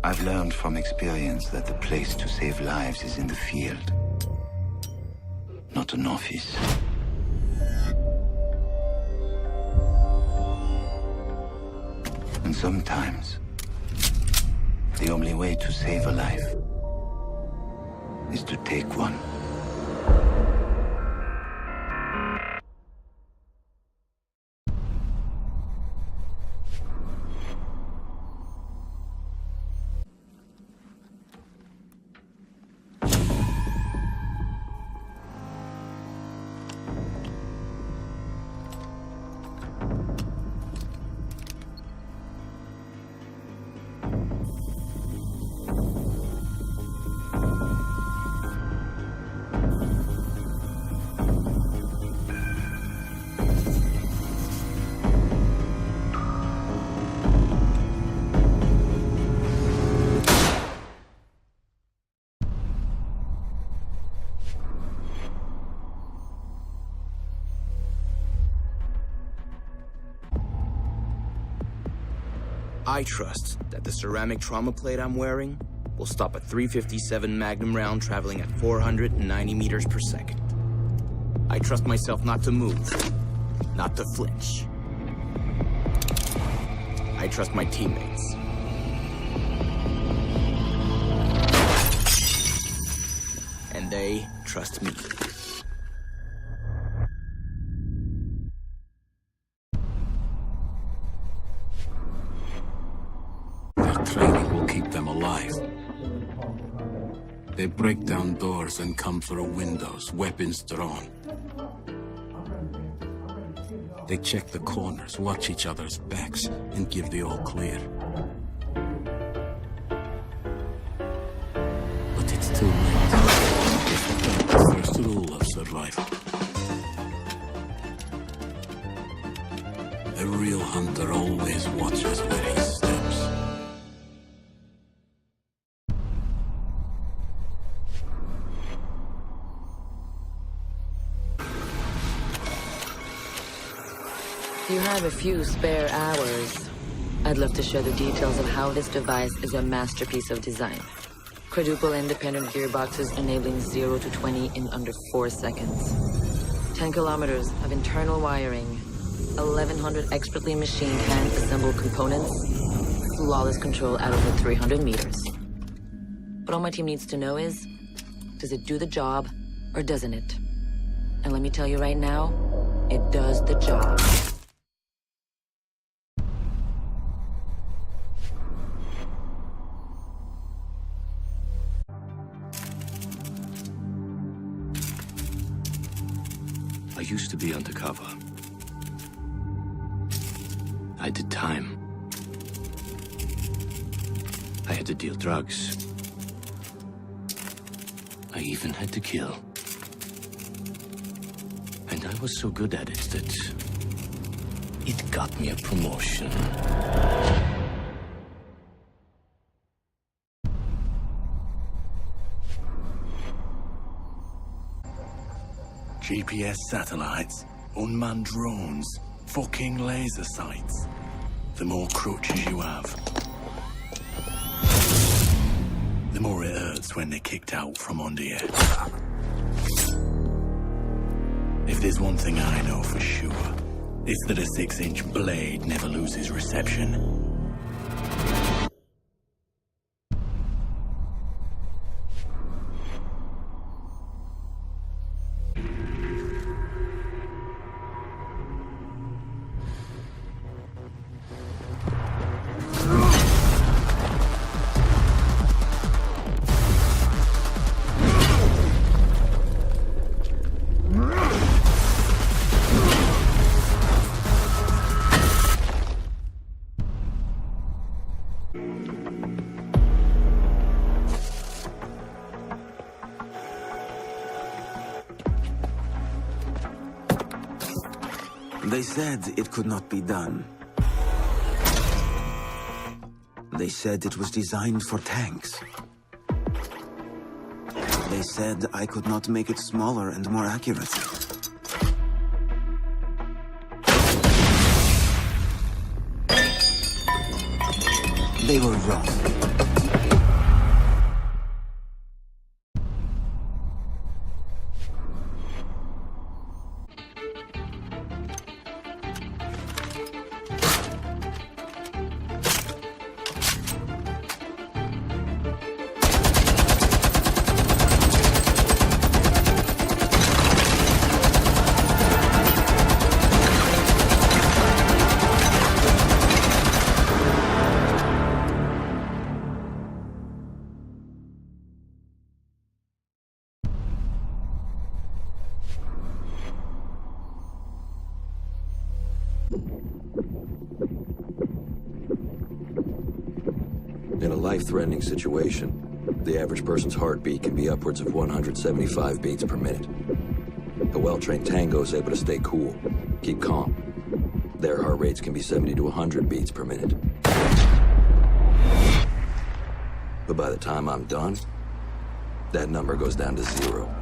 I've learned from experience that the place to save lives is in the field, not an office. And sometimes, the only way to save a life is to take one. I trust that the ceramic trauma plate I'm wearing will stop a .357 Magnum round traveling at 490 meters per second. I trust myself not to move, not to flinch. I trust my teammates. And they trust me. Training will keep them alive. They break down doors and come through windows, weapons drawn. They check the corners, watch each other's backs, and give the all clear. But it's too late. It's the first rule of survival. A real hunter always watches where he steps. You have a few spare hours. I'd love to share the details of how this device is a masterpiece of design. Quadruple independent gearboxes enabling 0 to 20 in under 4 seconds. 10 kilometers of internal wiring. 1,100 expertly machined hand-assembled components. Flawless control at over 300 meters. What all my team needs to know is, does it do the job or doesn't it? And let me tell you right now, it does the job. I used to be undercover. I did time. I had to deal drugs. I even had to kill. And I was so good at it that it got me a promotion. GPS satellites, unmanned drones, fucking laser sights. The more crutches you have, the more it hurts when they're kicked out from under you. If there's one thing I know for sure, it's that a 6-inch blade never loses reception. They said it could not be done. They said it was designed for tanks. They said I could not make it smaller and more accurate. They were wrong. In a life-threatening situation, the average person's heartbeat can be upwards of 175 beats per minute. A well-trained tango is able to stay cool, keep calm. Their heart rates can be 70 to 100 beats per minute. But by the time I'm done, that number goes down to 0.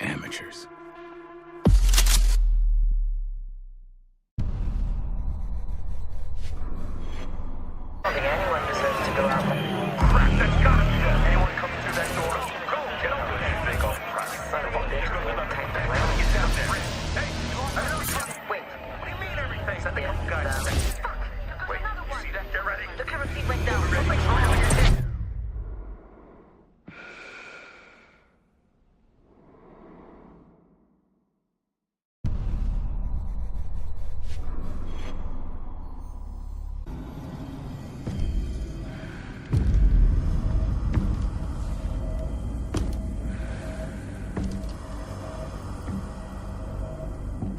Amateurs. I don't think anyone deserves to go out there. Crap, that's gotta be it. Anyone coming through that door? Go, get up there. Big old crap. Son of a bitch, we're gonna take the ground. Get down there. Hey, wait. What do you mean everything? I think I'm guys. Fuck. Wait, you see that? Get ready. The camera feed went down. Ready?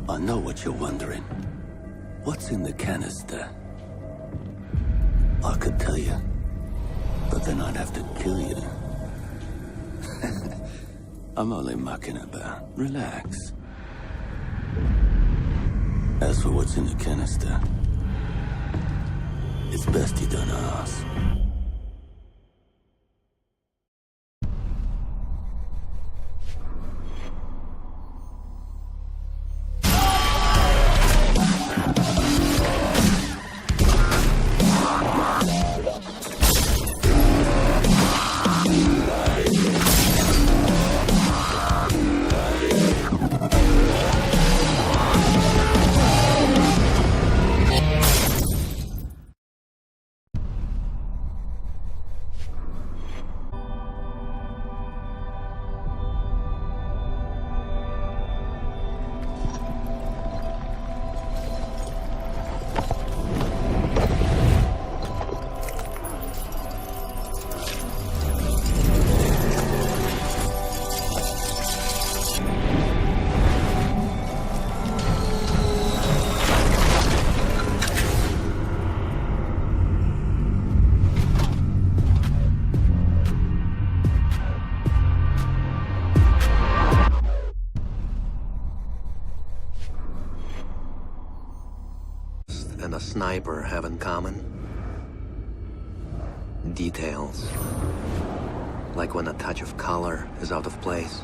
I know what you're wondering. What's in the canister? I could tell you, but then I'd have to kill you. I'm only mucking about. Relax. As for what's in the canister, it's best you don't ask. And a sniper have in common? Details. Like when a touch of color is out of place.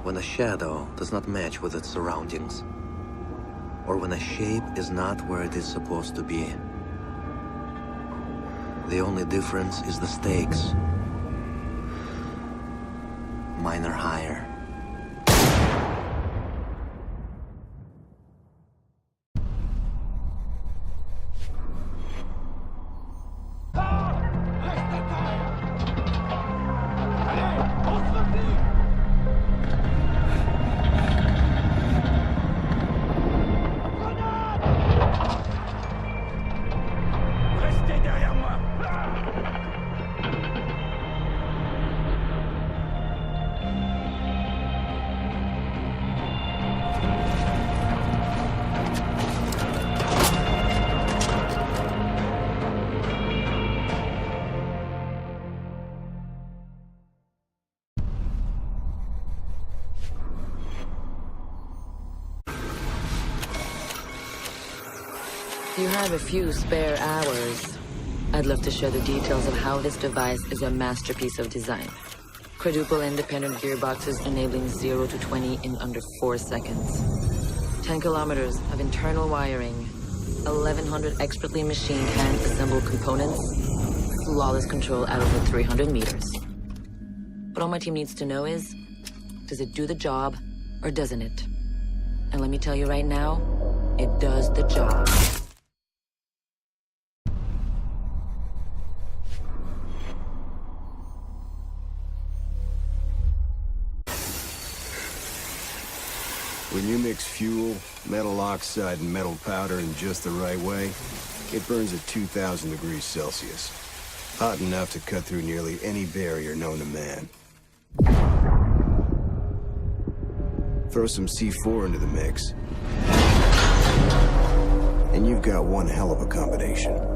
When a shadow does not match with its surroundings. Or when a shape is not where it is supposed to be. The only difference is the stakes. Mine are higher. You have a few spare hours. I'd love to share the details of how this device is a masterpiece of design. Quadruple independent gearboxes enabling 0 to 20 in under 4 seconds. 10 kilometers of internal wiring. 1,100 expertly machined hand-assembled components. Flawless control at over 300 meters. What all my team needs to know is, does it do the job or doesn't it? And let me tell you right now, it does the job. you mix fuel, metal oxide, and metal powder in just the right way, it burns at 2,000 degrees Celsius. Hot enough to cut through nearly any barrier known to man. Throw some C4 into the mix, and you've got one hell of a combination.